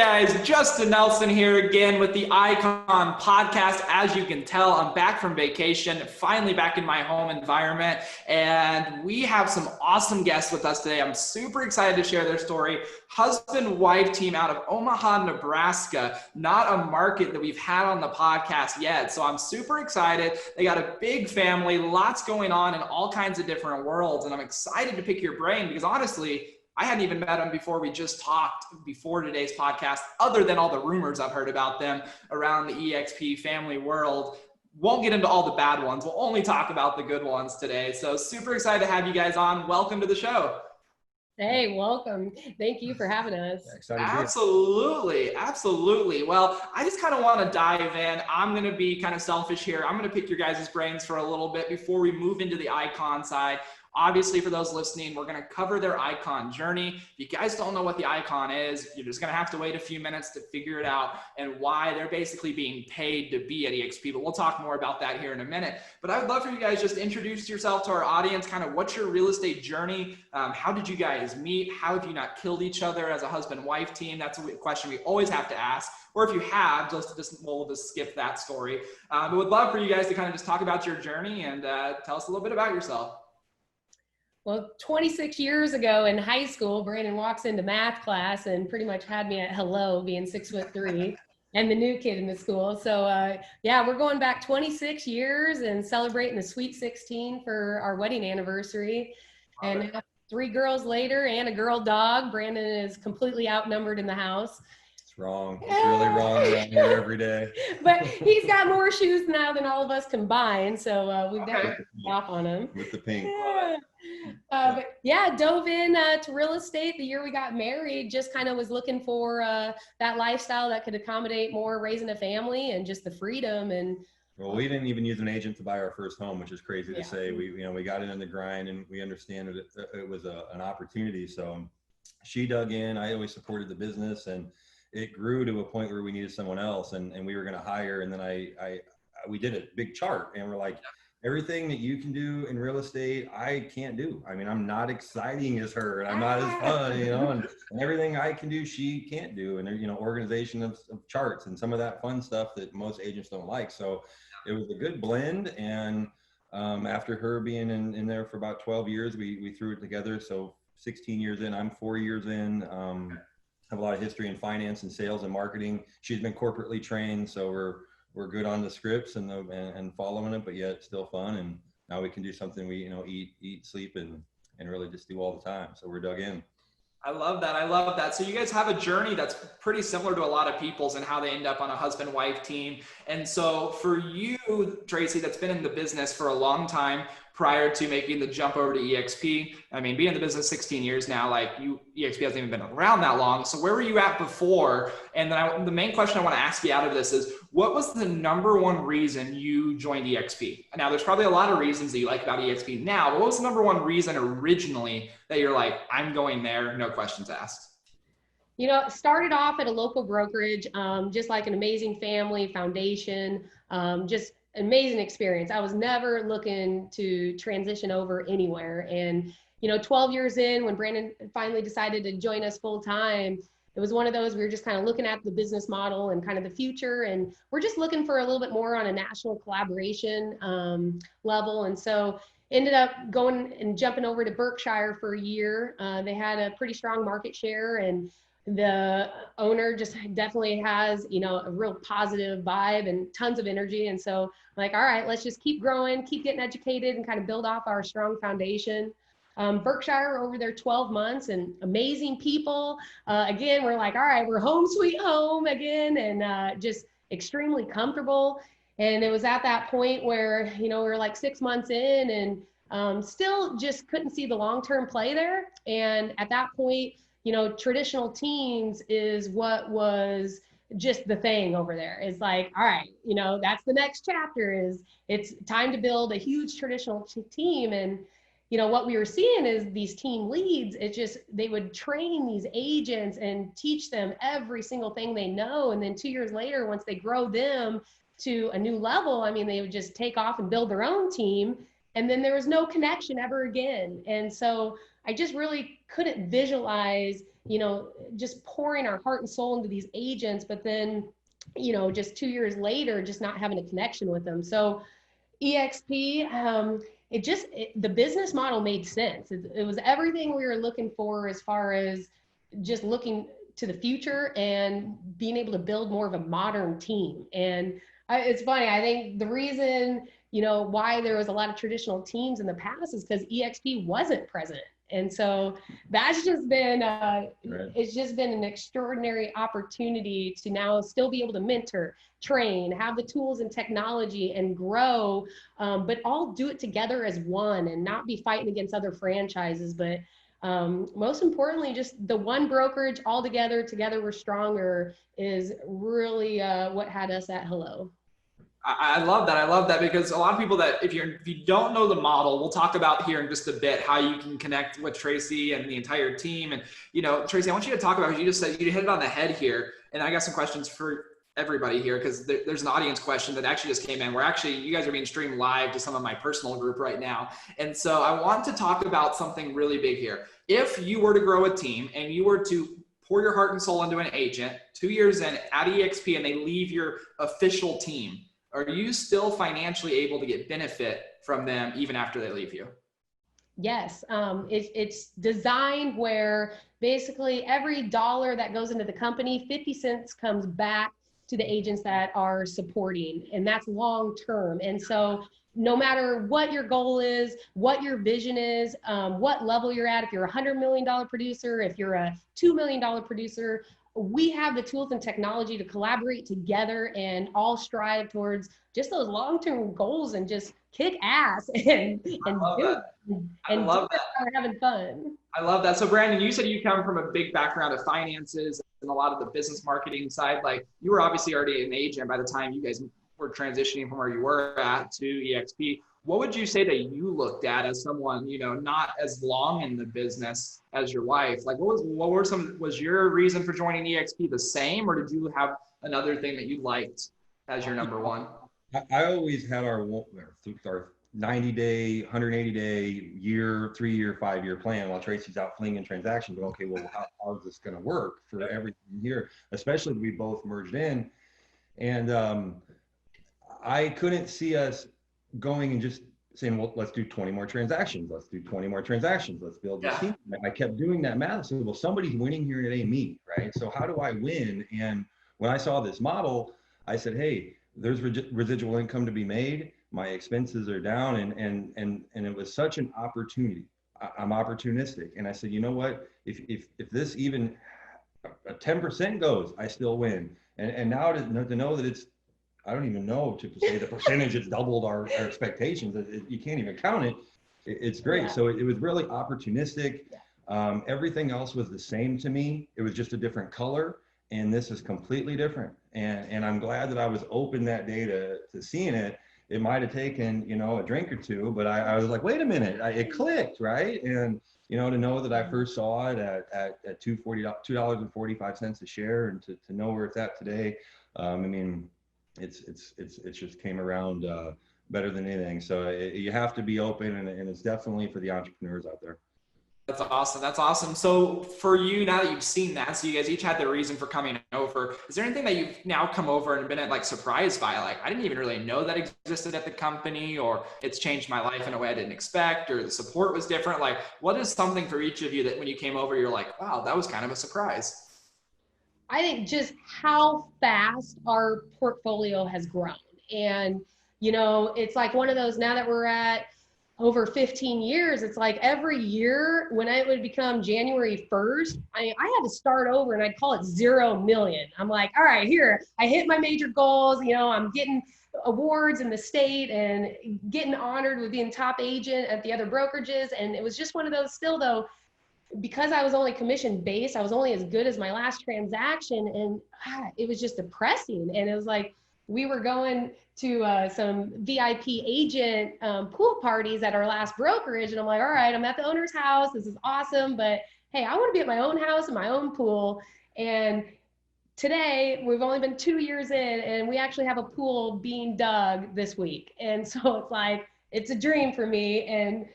guys, Justin Nelson here again with the Icon podcast. As you can tell, I'm back from vacation, finally back in my home environment, and we have some awesome guests with us today. I'm super excited to share their story. Husband-wife team out of Omaha, Nebraska, not a market that we've had on the podcast yet, so I'm super excited. They got a big family, lots going on in all kinds of different worlds, and I'm excited to pick your brain because honestly, I hadn't even met them before we just talked before today's podcast, other than all the rumors I've heard about them around the EXP family world. Won't get into all the bad ones. We'll only talk about the good ones today. So super excited to have you guys on. Welcome to the show. Hey, welcome. Thank you for having us. Absolutely. Absolutely. Well, I just kind of want to dive in. I'm going to be kind of selfish here. I'm going to pick your guys' brains for a little bit before we move into the icon side. Obviously, for those listening, we're going to cover their icon journey. If you guys don't know what the icon is, you're just going to have to wait a few minutes to figure it out and why they're basically being paid to be at EXP. But we'll talk more about that here in a minute. But I would love for you guys just to introduce yourself to our audience, kind of what's your real estate journey? How did you guys meet? How have you not killed each other as a husband-wife team? That's a question we always have to ask. Or if you have, we'll just skip that story. But would love for you guys to kind of just talk about your journey and tell us a little bit about yourself. Well, 26 years ago in high school, Brandon walks into math class and pretty much had me at hello, being 6'3", and the new kid in the school. So yeah, we're going back 26 years and celebrating the Sweet 16 for our wedding anniversary. And 3 girls later and a girl dog. Brandon is completely outnumbered in the house. It's wrong. It's really wrong around here every day. But he's got more shoes now than all of us combined. So we've definitely off on him. With the pink. Yeah. But yeah, dove in to real estate the year we got married. Just kind of was looking for that lifestyle that could accommodate more raising a family and just the freedom. And well, we didn't even use an agent to buy our first home, which is crazy to say. We got in the grind and we understand it was an opportunity. So she dug in. I always supported the business, and it grew to a point where we needed someone else, and we were going to hire. And then we did a big chart, and we're like, everything that you can do in real estate, I can't do. I mean, I'm not exciting as her, and I'm not as fun, and everything I can do, she can't do. And organization of charts and some of that fun stuff that most agents don't like. So it was a good blend. And after her being in there for about 12 years, we threw it together. So 16 years in, I'm 4 years in, have a lot of history in finance and sales and marketing. She's been corporately trained. So we're good on the scripts and following it, but yet still fun. And now we can do something we eat, sleep, and really just do all the time. So we're dug in. I love that. I love that. So you guys have a journey that's pretty similar to a lot of people's and how they end up on a husband-wife team. And so for you, Tracy, that's been in the business for a long time prior to making the jump over to EXP. I mean, being in the business 16 years now, EXP hasn't even been around that long. So where were you at before? And then the main question I want to ask you out of this is, what was the number one reason you joined EXP? Now, there's probably a lot of reasons that you like about EXP now, but what was the number one reason originally that you're like, I'm going there, no questions asked? Started off at a local brokerage, just like an amazing family foundation, just amazing experience. I was never looking to transition over anywhere. And, 12 years in, when Brandon finally decided to join us full time, it was one of those, we were just kind of looking at the business model and kind of the future. And we're just looking for a little bit more on a national collaboration level. And so ended up going and jumping over to Berkshire for a year. They had a pretty strong market share, and the owner just definitely has, a real positive vibe and tons of energy. And so I'm like, all right, let's just keep growing, keep getting educated, and kind of build off our strong foundation. Berkshire over there 12 months and amazing people. Again, we're like, all right, we're home sweet home again, and just extremely comfortable. And it was at that point where, we were like 6 months in and still just couldn't see the long-term play there. And at that point, traditional teams is what was just the thing over there. It's like, all right, that's the next chapter, is it's time to build a huge traditional team. And, what we were seeing is these team leads, they would train these agents and teach them every single thing they know. And then 2 years later, once they grow them to a new level, I mean, they would just take off and build their own team. And then there was no connection ever again. And so I just really couldn't visualize just pouring our heart and soul into these agents, but then, just 2 years later, just not having a connection with them. So EXP, the business model made sense. It was everything we were looking for as far as just looking to the future and being able to build more of a modern team. And it's funny, I think the reason, why there was a lot of traditional teams in the past is because EXP wasn't present. And so that's just been, it's just been an extraordinary opportunity to now still be able to mentor, train, have the tools and technology and grow, but all do it together as one and not be fighting against other franchises. But most importantly, just the one brokerage all together we're stronger is really what had us at hello. I love that. I love that because a lot of people that if you don't know the model, we'll talk about here in just a bit how you can connect with Tracy and the entire team. And Tracy, I want you to talk about what you just said. You hit it on the head here, and I got some questions for everybody here because there's an audience question that actually just came in. You guys are being streamed live to some of my personal group right now, and so I want to talk about something really big here. If you were to grow a team and you were to pour your heart and soul into an agent 2 years in at EXP and they leave your official team, are you still financially able to get benefit from them even after they leave you? Yes, it's designed where basically every dollar that goes into the company, 50 cents comes back to the agents that are supporting, and that's long term. And so no matter what your goal is, what your vision is, what level you're at, if you're a $100 million producer, if you're a $2 million producer, we have the tools and technology to collaborate together and all strive towards just those long-term goals and just kick ass and love do that. it. I love that. We're having fun. I love that. So Brandon, you said you come from a big background of finances and a lot of the business marketing side. Like you were obviously already an agent by the time you guys were transitioning from where you were at to EXP. What would you say that you looked at as someone, not as long in the business as your wife? Like was your reason for joining EXP the same, or did you have another thing that you liked as your number one? I always had our 90-day, 180-day, year, 3-year, 5-year plan while Tracy's out flinging transactions. But okay, well, how is this going to work for everything here? Especially we both merged in, and I couldn't see us going and just saying, well, let's do 20 more transactions. Let's do 20 more transactions. Let's build this team. I kept doing that math. I said, well, somebody's winning here and it ain't me, right? So how do I win? And when I saw this model, I said, hey, there's residual income to be made. My expenses are down, and it was such an opportunity. I'm opportunistic, and I said, you know what? If this even a 10% goes, I still win. And now to know that it's, I don't even know to say the percentage it's doubled our expectations. You can't even count it. It's great. Yeah. So it was really opportunistic. Everything else was the same to me. It was just a different color, and this is completely different. And I'm glad that I was open that day to seeing it. It might have taken, a drink or two, but I was like, wait a minute, it clicked, right? And, to know that I first saw it at $2.45 a share, and to know where it's at today, I mean, it's just came around better than anything. So you have to be open, and it's definitely for the entrepreneurs out there. That's awesome. That's awesome. So for you, now that you've seen that, so you guys each had the reason for coming over, is there anything that you've now come over and been surprised by? Like, I didn't even really know that existed at the company, or it's changed my life in a way I didn't expect, or the support was different. Like, what is something for each of you that when you came over, you're like, wow, that was kind of a surprise? I think just how fast our portfolio has grown. And, it's like one of those, now that we're at over 15 years, it's like every year when it would become January 1st, I had to start over, and I'd call it 0 million. I'm like, all right, here, I hit my major goals. I'm getting awards in the state and getting honored with being top agent at the other brokerages. And it was just one of those, still though, because I was only commission based, I was only as good as my last transaction, and it was just depressing. And it was like, we were going to some VIP agent pool parties at our last brokerage, and I'm like, all right, I'm at the owner's house. This is awesome, but hey, I want to be at my own house and my own pool. And today, we've only been 2 years in, and we actually have a pool being dug this week. And so it's like, it's a dream for me. And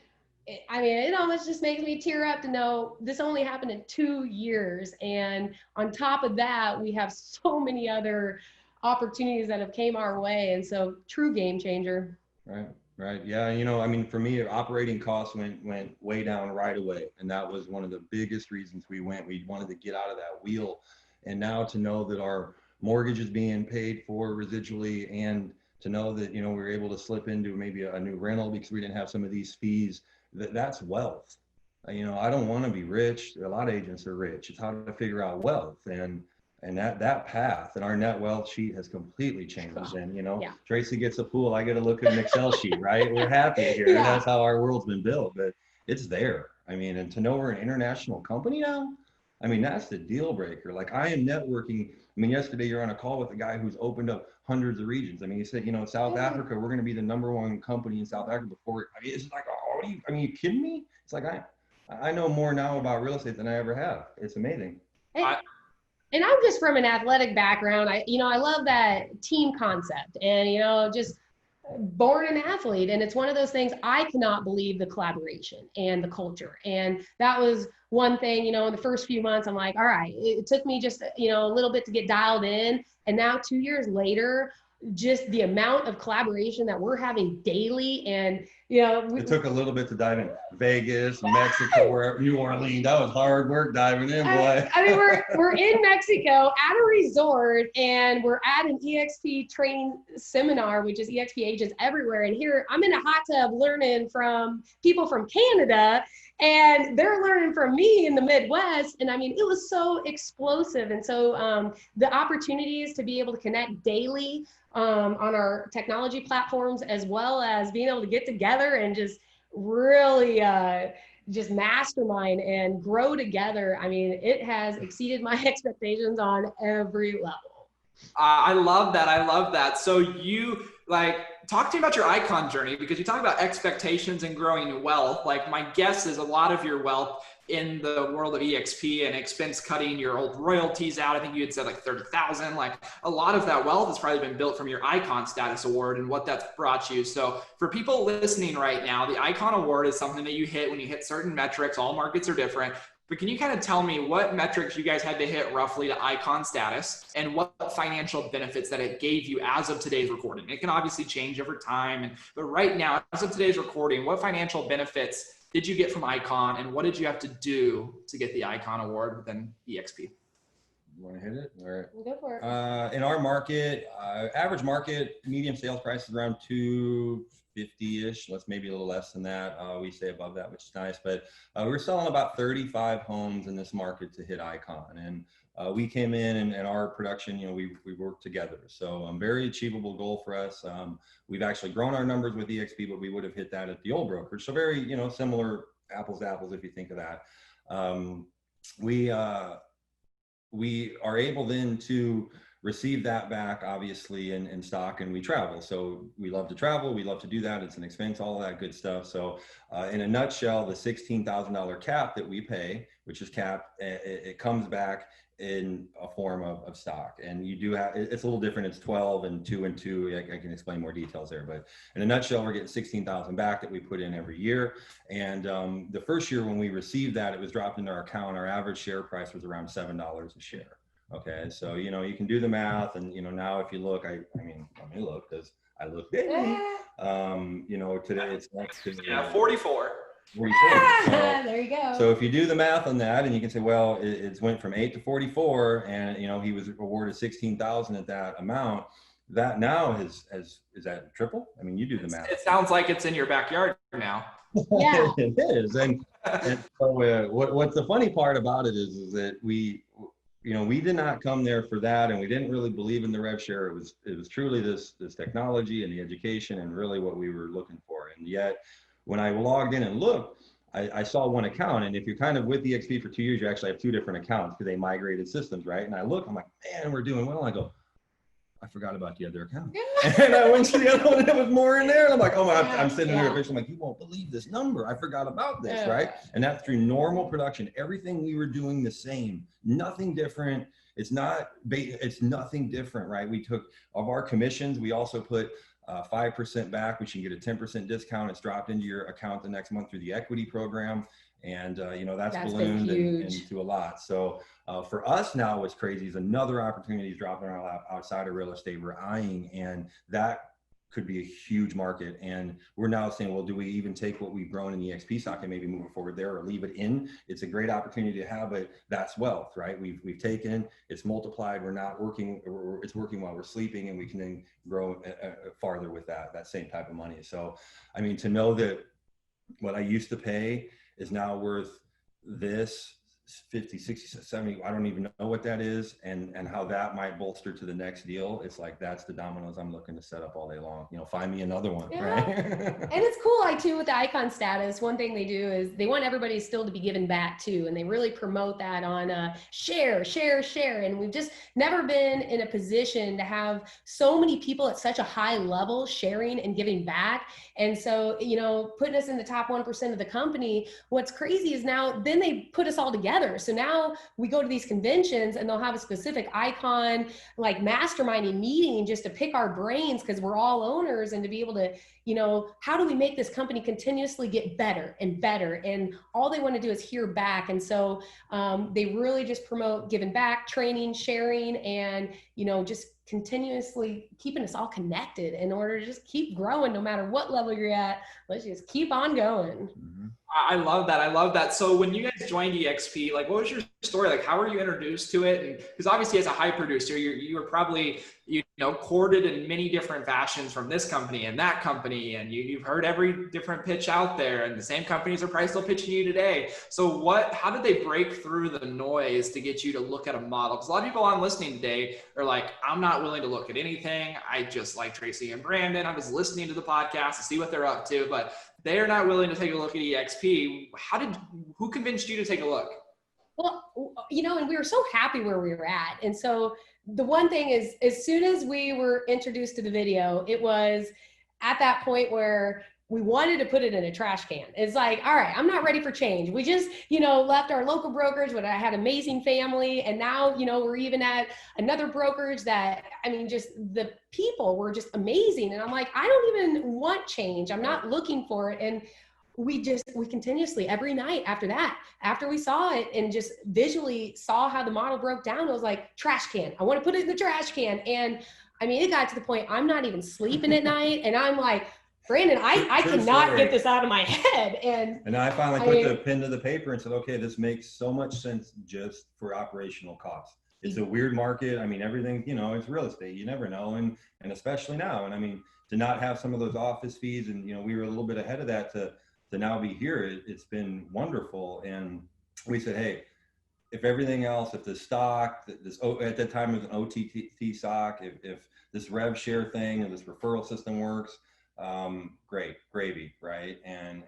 I mean, it almost just makes me tear up to know this only happened in 2 years. And on top of that, we have so many other opportunities that have came our way. And so true game changer. Right. Right. Yeah. You know, I mean, for me, operating costs went way down right away. And that was one of the biggest reasons we wanted to get out of that wheel. And now to know that our mortgage is being paid for residually, and to know that, you know, we were able to slip into maybe a new rental because we didn't have some of these fees, that's wealth. You know, I don't want to be rich. A lot of agents are rich. It's how to figure out wealth. And that path and our net wealth sheet has completely changed. And, you know, Yeah. Tracy gets a pool, I get to look at an Excel sheet, right? We're happy here. Yeah. And that's how our world's been built, but it's there. I mean, and to know we're an international company now, I mean, that's the deal breaker. Like, I am networking. I mean, yesterday you're on a call with a guy who's opened up hundreds of regions. I mean, he said, you know, South Africa, we're going to be the #1 company in South Africa before. I mean, it's like, oh, you kidding me? It's like, I know more now about real estate than I ever have. It's amazing. And I'm just from an athletic background. I love that team concept, and, just born an athlete. And it's one of those things, I cannot believe the collaboration and the culture. And that was one thing, in the first few months, I'm like, all right, it took me just, a little bit to get dialed in. And now 2 years later, just the amount of collaboration that we're having daily. And, it took a little bit to dive in. Vegas, Mexico, New Orleans. That was hard work diving in, boy. I mean, we're in Mexico at a resort, and we're at an EXP training seminar, which is EXP agents everywhere. And here I'm in a hot tub learning from people from Canada, and they're learning from me in the Midwest. And I mean, it was so explosive. And so the opportunities to be able to connect daily on our technology platforms, as well as being able to get together and just really just mastermind and grow together. I mean, it has exceeded my expectations on every level. I love that. I love that. So you talk to me about your icon journey, because you talk about expectations and growing wealth. Like, my guess is a lot of your wealth in the world of EXP and expense cutting your old royalties out. I think you had said like 30,000. Like, a lot of that wealth has probably been built from your icon status award and what that's brought you. So for people listening right now, the icon award is something that you hit when you hit certain metrics. All markets are different. But can you kind of tell me what metrics you guys had to hit roughly to icon status, and what financial benefits that it gave you as of today's recording? It can obviously change over time, but right now, as of today's recording, what financial benefits did you get from icon, and what did you have to do to get the icon award within EXP? You want to hit it? All right. Go for it. In our market, average market medium sales price is around 250-ish. Let's maybe a little less than that. We stay above that, which is nice. But we're selling about 35 homes in this market to hit icon. And we came in, and our production, we worked together. So very achievable goal for us. We've actually grown our numbers with EXP, but we would have hit that at the old brokerage. So very, similar, apples to apples, if you think of that. We are able then to receive that back, obviously, in stock, and we travel. So we love to travel. We love to do that. It's an expense, all of that good stuff. So in a nutshell, the $16,000 cap that we pay, which is capped, it comes back in a form of stock. And you do have, it's a little different. It's 12 and 2 and 2. I can explain more details there, but in a nutshell, we're getting 16,000 back that we put in every year. And the first year when we received that, it was dropped into our account. Our average share price was around $7 a share. Okay. So, you can do the math, and, now if you look, I mean, let me look, because I look big. Today it's next to 44. 44. So, there you go. So if you do the math on that, and you can say, well, it went from 8 to 44, and he was awarded 16,000 at that amount. That now is that triple? I mean, you do the math. It sounds like it's in your backyard now. Yeah. It is. And so what's the funny part about it is that we did not come there for that, and we didn't really believe in the rev share. It was truly this technology and the education, and really what we were looking for. And yet, when I logged in and looked, I saw one account. And if you're kind of with EXP for 2 years, you actually have 2 different accounts, because they migrated systems, right? And I look, I'm like, man, we're doing well. I go, I forgot about the other account. And I went to the other one, and there was more in there. And I'm like, oh my, I'm sitting there officially, I'm like, you won't believe this number. I forgot about this, right? And that's through normal production. Everything we were doing the same, nothing different. It's nothing different, right? We took of our commissions. We also put 5% back, which you can get a 10% discount. It's dropped into your account the next month through the equity program. And, that's ballooned into a lot. So for us now, what's crazy is another opportunity is dropping outside of real estate we're eyeing, and that could be a huge market. And we're now saying, well, do we even take what we've grown in the EXP stock and maybe move it forward there or leave it in? It's a great opportunity to have, but that's wealth, right? We've taken, it's multiplied. We're not working, it's working while we're sleeping, and we can then grow farther with that same type of money. So, I mean, to know that what I used to pay is now worth this 50, 60, 70, I don't even know what that is, and how that might bolster to the next deal. It's like, that's the dominoes I'm looking to set up all day long. Find me another one, yeah. right? And it's cool, too, with the icon status. One thing they do is they want everybody still to be giving back too, and they really promote that on share. And we've just never been in a position to have so many people at such a high level sharing and giving back. And so, putting us in the top 1% of the company, what's crazy is now then they put us all together. So now we go to these conventions and they'll have a specific icon, like masterminding meeting, just to pick our brains, because we're all owners, and to be able to, how do we make this company continuously get better and better? And all they want to do is hear back. And so they really just promote giving back, training, sharing, and, just continuously keeping us all connected in order to just keep growing no matter what level you're at. Let's just keep on going. Mm-hmm. I love that. I love that. So when you guys joined EXP, like, what was your story? Like, how were you introduced to it? And because obviously as a high producer, you were probably, courted in many different fashions from this company and that company. And you've heard every different pitch out there, and the same companies are probably still pitching you today. So how did they break through the noise to get you to look at a model? Because a lot of people on listening today are like, I'm not willing to look at anything. I just like Tracy and Brandon. I'm just listening to the podcast to see what they're up to, but they're not willing to take a look at EXP. Who convinced you to take a look? Well, and we were so happy where we were at. And so the one thing is, as soon as we were introduced to the video, it was at that point where we wanted to put it in a trash can. It's like, all right, I'm not ready for change. We just, left our local brokerage, but I had amazing family. And now, we're even at another brokerage that, just the people were just amazing. And I'm like, I don't even want change. I'm not looking for it. And we continuously every night after we saw it and just visually saw how the model broke down, I was like, trash can. I want to put it in the trash can. And it got to the point I'm not even sleeping at night. And I'm like, Brandon, I cannot get this out of my head. And I finally put the pen to the paper and said, okay, this makes so much sense just for operational costs. It's a weird market. Everything, it's real estate. You never know. And especially now. And to not have some of those office fees, and, we were a little bit ahead of that to now be here, it's been wonderful. And we said, hey, if everything else, if the stock, at that time it was an OTT stock, if this rev share thing and this referral system works, great, gravy, right? And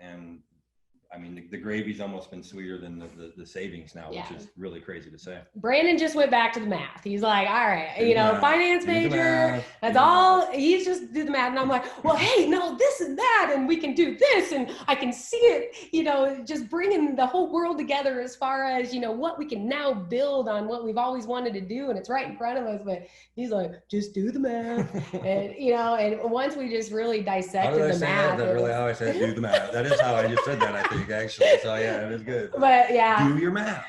the gravy's almost been sweeter than the savings now, which is really crazy to say. Brandon just went back to the math. He's like, all right, finance major, that's all. He's just do the math. And I'm like, well, hey, no, this and that, and we can do this. And I can see it, just bringing the whole world together as far as, what we can now build on what we've always wanted to do. And it's right in front of us. But he's like, just do the math. And, and once we just really dissected the math. That's really how I said do the math. That is how I just said that, I think, actually. So yeah, it was good. But yeah. Do your math.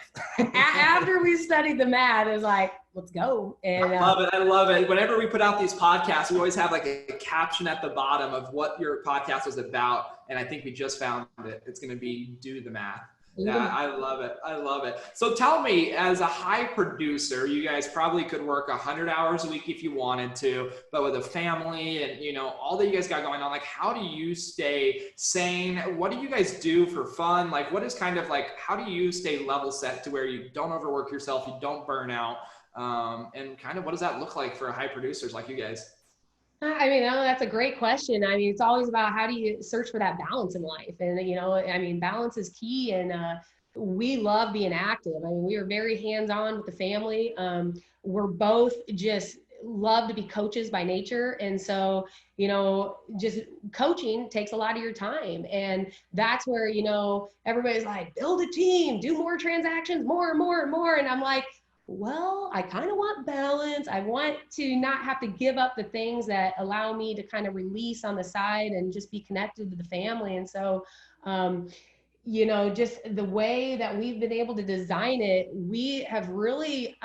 After we studied the math, it was like, let's go. And I love it. Whenever we put out these podcasts, we always have like a caption at the bottom of what your podcast is about. And I think we just found it. It's going to be do the math. Yeah, I love it. I love it. So tell me, as a high producer, you guys probably could work 100 hours a week if you wanted to, but with a family and, all that you guys got going on, like, how do you stay sane? What do you guys do for fun? Like, what is kind of like, how do you stay level set to where you don't overwork yourself, you don't burn out? And kind of what does that look like for high producers like you guys? That's a great question. It's always about how do you search for that balance in life? And, balance is key. And we love being active. We are very hands-on with the family. We're both just love to be coaches by nature. And so, just coaching takes a lot of your time. And that's where, everybody's like, build a team, do more transactions, more and more and more. And I'm like, well, I kind of want balance. I want to not have to give up the things that allow me to kind of release on the side and just be connected to the family. And so, just the way that we've been able to design it, we have really,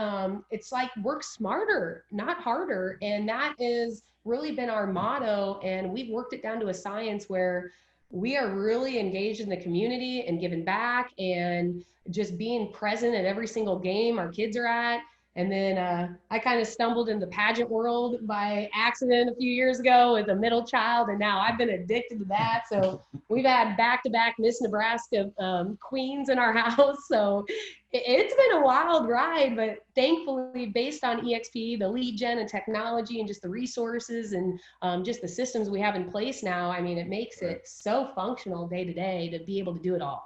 it's like work smarter, not harder. And that is really been our motto. And we've worked it down to a science where we are really engaged in the community and giving back and just being present at every single game our kids are at. And then I kind of stumbled in the pageant world by accident a few years ago with a middle child, and now I've been addicted to that. So we've had back-to-back Miss Nebraska queens in our house. So it's been a wild ride, but thankfully, based on EXP, the lead gen and technology and just the resources and just the systems we have in place now, I mean, it makes it so functional day to day to be able to do it all.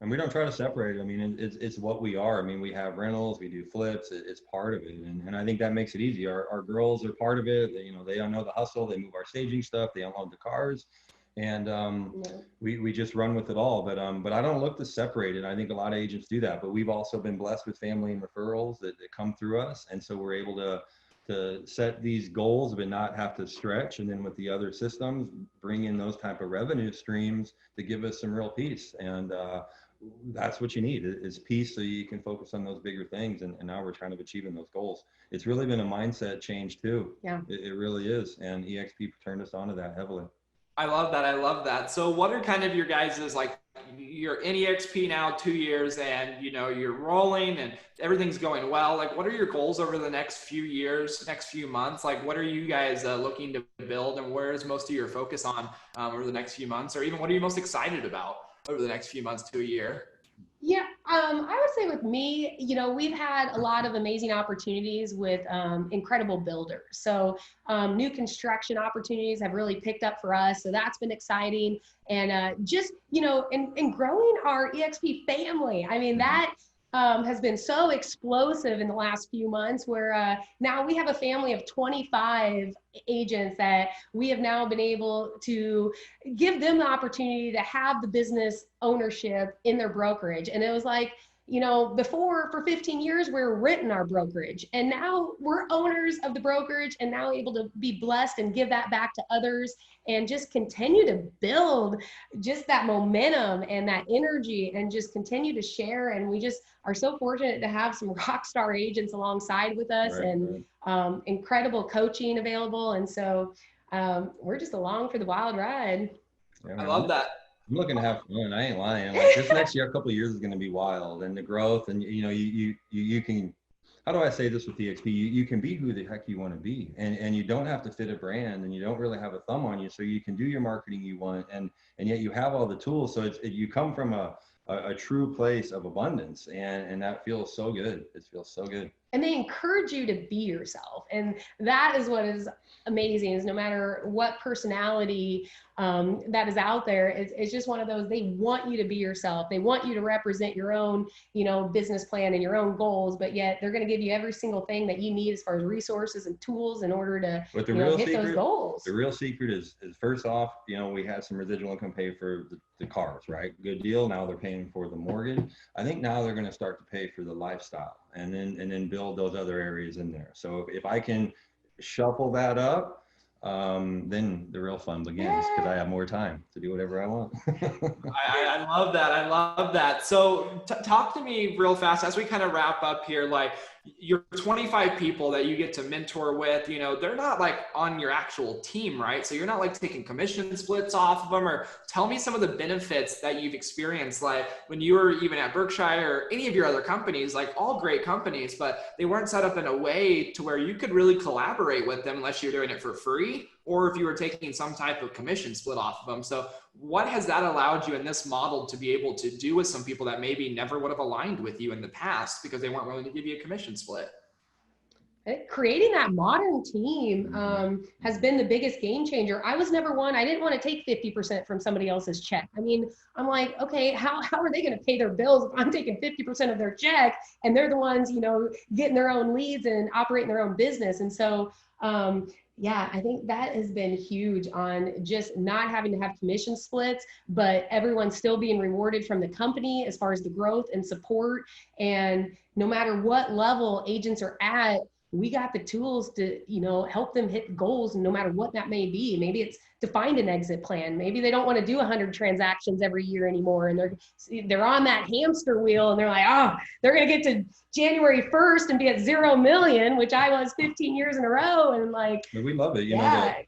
And we don't try to separate it. I mean, it's what we are. I mean, we have rentals, we do flips. It's part of it, and I think that makes it easy. Our girls are part of it. They know the hustle. They move our staging stuff. They unload the cars, and we just run with it all. But I don't look to separate it. I think a lot of agents do that. But we've also been blessed with family and referrals that come through us, and so we're able to set these goals but not have to stretch, and then with the other systems bring in those type of revenue streams to give us some real peace. And that's what you need is peace, so you can focus on those bigger things. And now we're kind of achieving those goals. It's really been a mindset change too. Yeah, it really is. And EXP turned us onto that heavily. I love that. I love that. So what are kind of your guys's, like, you're in EXP now 2 years, and you're rolling and everything's going well. Like, what are your goals over the next few years, next few months? Like, what are you guys looking to build, and where is most of your focus on over the next few months? Or even what are you most excited about over the next few months to a year? Yeah, I would say with me, we've had a lot of amazing opportunities with incredible builders. So new construction opportunities have really picked up for us. So that's been exciting. And just, in growing our EXP family. I mean, that has been so explosive in the last few months, where now we have a family of 25 agents that we have now been able to give them the opportunity to have the business ownership in their brokerage. And it was like, before, for 15 years, we were renting our brokerage, and now we're owners of the brokerage, and now able to be blessed and give that back to others and just continue to build just that momentum and that energy and just continue to share. And we just are so fortunate to have some rock star agents alongside with us, and incredible coaching available. And so we're just along for the wild ride. Yeah, I love that. I'm looking to have fun. I ain't lying. Like, this next year, a couple of years is going to be wild, and the growth, and you can. How do I say this with EXP? You can be who the heck you want to be, and you don't have to fit a brand, and you don't really have a thumb on you, so you can do your marketing you want, and yet you have all the tools. So you come from a true place of abundance, and that feels so good. It feels so good. And they encourage you to be yourself. And that is what is amazing, is no matter what personality that is out there, it's just one of those, they want you to be yourself. They want you to represent your own, business plan and your own goals, but yet they're going to give you every single thing that you need as far as resources and tools in order to hit those goals. The real secret is first off, we had some residual income paid for the cars, right? Good deal. Now they're paying for the mortgage. I think now they're going to start to pay for the lifestyle, and then build those other areas in there. So if I can shuffle that up, then the real fun begins, because I have more time to do whatever I want. I love that. I love that. So talk to me real fast as we kind of wrap up here. Like, your 25 people that you get to mentor with, they're not like on your actual team, right? So you're not like taking commission splits off of them. Or tell me some of the benefits that you've experienced, like when you were even at Berkshire or any of your other companies, like all great companies, but they weren't set up in a way to where you could really collaborate with them unless you're doing it for free, or if you were taking some type of commission split off of them. So what has that allowed you in this model to be able to do with some people that maybe never would have aligned with you in the past because they weren't willing to give you a commission split? Creating that modern team has been the biggest game changer. I was never one, I didn't want to take 50% from somebody else's check. I mean, I'm like, okay, how are they going to pay their bills if I'm taking 50% of their check and they're the ones, getting their own leads and operating their own business? And so, yeah, I think that has been huge on just not having to have commission splits, but everyone still being rewarded from the company as far as the growth and support. And no matter what level agents are at, we got the tools to, help them hit goals, no matter what that may be. Maybe it's to find an exit plan. Maybe they don't want to do 100 transactions every year anymore. And they're on that hamster wheel and they're like, oh, they're going to get to January 1st and be at 0 million, which I was 15 years in a row. And like, we love it.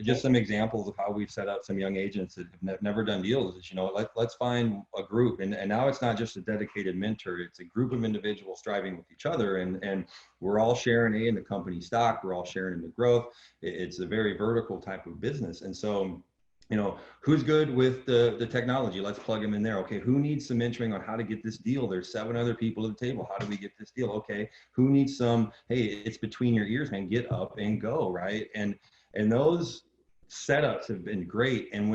Just some examples of how we've set up some young agents that have never done deals is, let's find a group. And now it's not just a dedicated mentor. It's a group of individuals striving with each other. And we're all sharing in the company stock. We're all sharing in the growth. It's a very vertical type of business. And so, who's good with the technology? Let's plug them in there. Okay, who needs some mentoring on how to get this deal? There's 7 other people at the table. How do we get this deal? Okay, who needs some, hey, it's between your ears, man, get up and go, right? And those setups have been great. And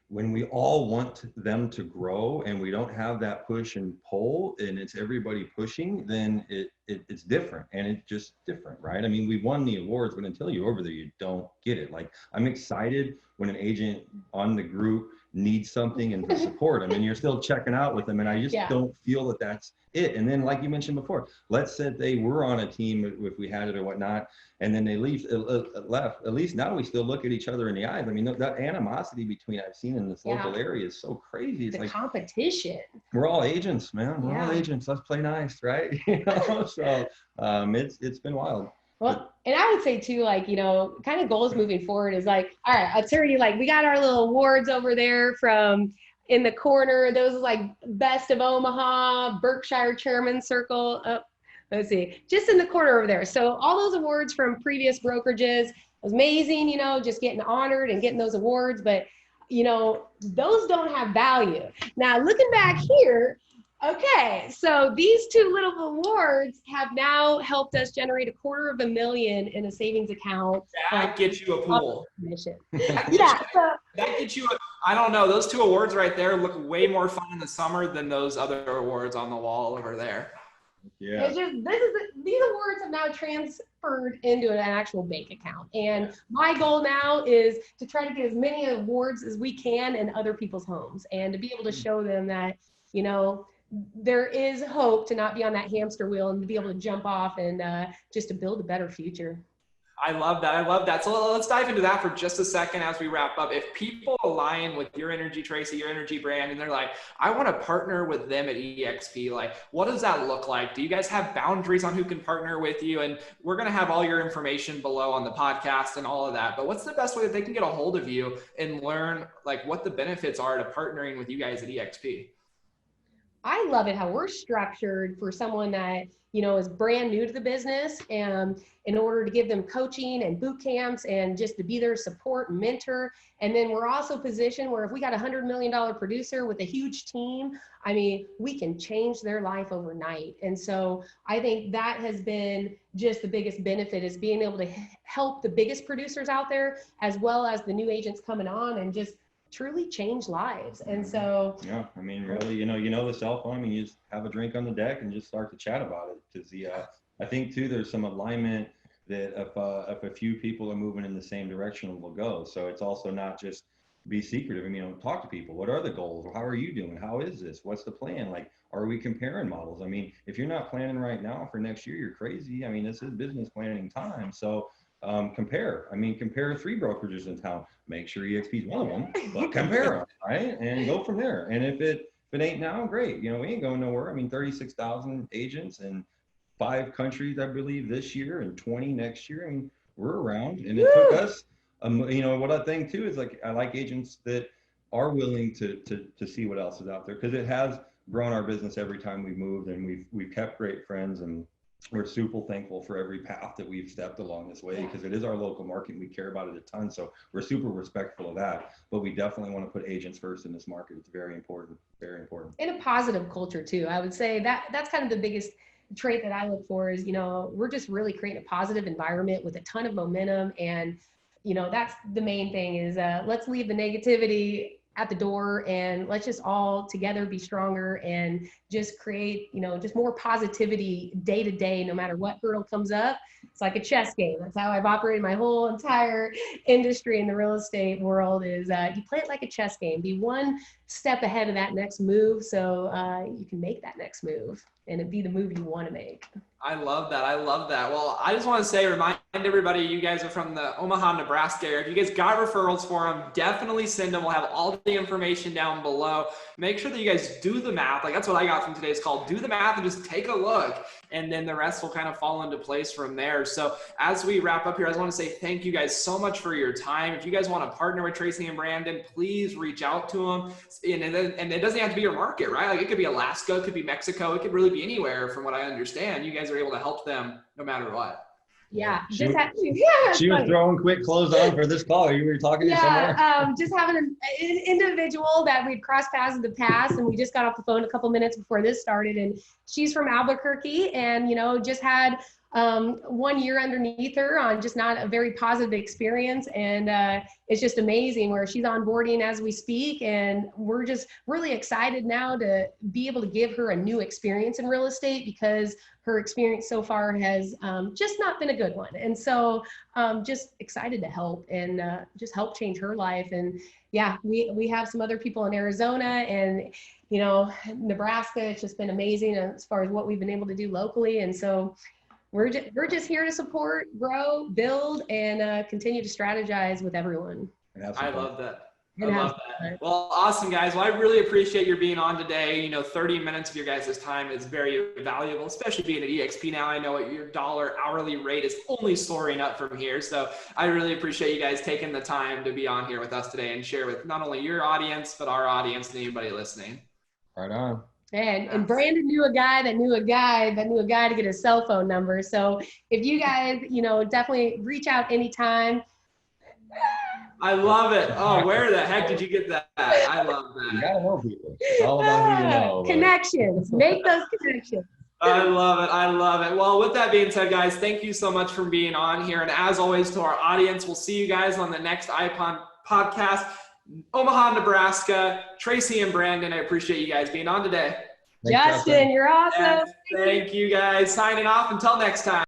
when we all want them to grow and we don't have that push and pull and it's everybody pushing, then it's different, and it's just different, right? I mean, we won the awards, but until you're over there, you don't get it. Like, I'm excited when an agent on the group needs something and for support. I mean, you're still checking out with them, and I just don't feel that that's it. And then, like you mentioned before, let's say they were on a team, if we had it or whatnot, and then they left. At least now we still look at each other in the eyes. I mean, that animosity between I've seen in this local area is so crazy. It's the like competition. We're all agents, man. We're all agents. Let's play nice, right? So it's been wild. Well, and I would say too, like, kind of goals moving forward is like, all right, I'll tell you, like, we got our little awards over there from in the corner. Those are like Best of Omaha, Berkshire Chairman Circle. Let's see, just in the corner over there. So all those awards from previous brokerages, it was amazing, just getting honored and getting those awards. But, those don't have value. Now, looking back here, okay, so these 2 little awards have now helped us generate $250,000 in a savings account. That gets you a pool. That gets you I don't know, those 2 awards right there look way more fun in the summer than those other awards on the wall over there. Yeah. It's just, these awards have now transferred into an actual bank account. And my goal now is to try to get as many awards as we can in other people's homes and to be able to show them that, there is hope to not be on that hamster wheel and to be able to jump off and just to build a better future. I love that. So let's dive into that for just a second as we wrap up. If people align with your energy, Tracy, your energy brand, and they're like, I want to partner with them at EXP, like, what does that look like? Do you guys have boundaries on who can partner with you? And we're going to have all your information below on the podcast and all of that. But what's the best way that they can get a hold of you and learn like what the benefits are to partnering with you guys at EXP? I love it how we're structured for someone that, is brand new to the business, and in order to give them coaching and boot camps and just to be their support and mentor. And then we're also positioned where if we got $100 million producer with a huge team, I mean, we can change their life overnight. And so I think that has been just the biggest benefit, is being able to help the biggest producers out there, as well as the new agents coming on, and just truly change lives. And so I mean, really, the cell phone, I mean, you just have a drink on the deck and just start to chat about it, because I think too there's some alignment that if a few people are moving in the same direction, we'll go. So it's also not just be secretive. I mean, talk to people. What are the goals? How are you doing? How is this? What's the plan? Like, are we comparing models? I mean, if you're not planning right now for next year, you're crazy. I mean, this is business planning time. So compare 3 brokerages in town. Make sure EXP is one of them, but compare them, right? And go from there. And if it ain't now, great. We ain't going nowhere. I mean, 36,000 agents in 5 countries, I believe, this year, and 20 next year. I mean, we're around, and it took us. What I think too is, like, I like agents that are willing to see what else is out there, because it has grown our business every time we've moved, and we've kept great friends, and we're super thankful for every path that we've stepped along this way, because it is our local market and we care about it a ton. So we're super respectful of that, but we definitely want to put agents first in this market. It's very important, very important. In a positive culture too. I would say that's kind of the biggest trait that I look for is, we're just really creating a positive environment with a ton of momentum. And, that's the main thing is let's leave the negativity at the door and let's just all together be stronger and just create, just more positivity day to day, no matter what hurdle comes up. It's like a chess game. That's how I've operated my whole entire industry in the real estate world is you play it like a chess game. Be one step ahead of that next move so you can make that next move and it be the move you want to make. I love that. I love that. Well, I just want to say, remind everybody, you guys are from the Omaha, Nebraska area. If you guys got referrals for them, definitely send them. We'll have all the information down below. Make sure that you guys do the math. Like that's what I got from today's call. Do the math and just take a look. And then the rest will kind of fall into place from there. So as we wrap up here, I just want to say thank you guys so much for your time. If you guys want to partner with Tracy and Brandon, please reach out to them. And it doesn't have to be your market, right? Like it could be Alaska, it could be Mexico, it could really be anywhere from what I understand. You guys are able to help them no matter what. Yeah, she was throwing quick clothes on for this call. You were talking to somewhere? Just having an individual that we'd crossed paths in the past, and we just got off the phone a couple minutes before this started, and she's from Albuquerque, and just had 1 year underneath her on just not a very positive experience, and it's just amazing where she's onboarding as we speak, and we're just really excited now to be able to give her a new experience in real estate because her experience so far has just not been a good one. And so just excited to help and just help change her life. And yeah, we have some other people in Arizona and, Nebraska. It's just been amazing as far as what we've been able to do locally. And so we're just here to support, grow, build, and continue to strategize with everyone. I love that. I love that. Well, awesome, guys. Well, I really appreciate your being on today. 30 minutes of your guys' time is very valuable, especially being at EXP now. I know your dollar hourly rate is only soaring up from here. So I really appreciate you guys taking the time to be on here with us today and share with not only your audience, but our audience and anybody listening. Right on. And Brandon knew a guy that knew a guy that knew a guy to get his cell phone number. So if you guys, definitely reach out anytime. I love it. Oh, where the heck did you get that? I love that. You gotta know people. It's all about who you know. Connections. Make those connections. I love it. I love it. Well, with that being said, guys, thank you so much for being on here. And as always, to our audience, we'll see you guys on the next Icon podcast. Omaha, Nebraska, Tracy and Brandon, I appreciate you guys being on today. Justin, you're awesome. Yes, thank you guys. Signing off until next time.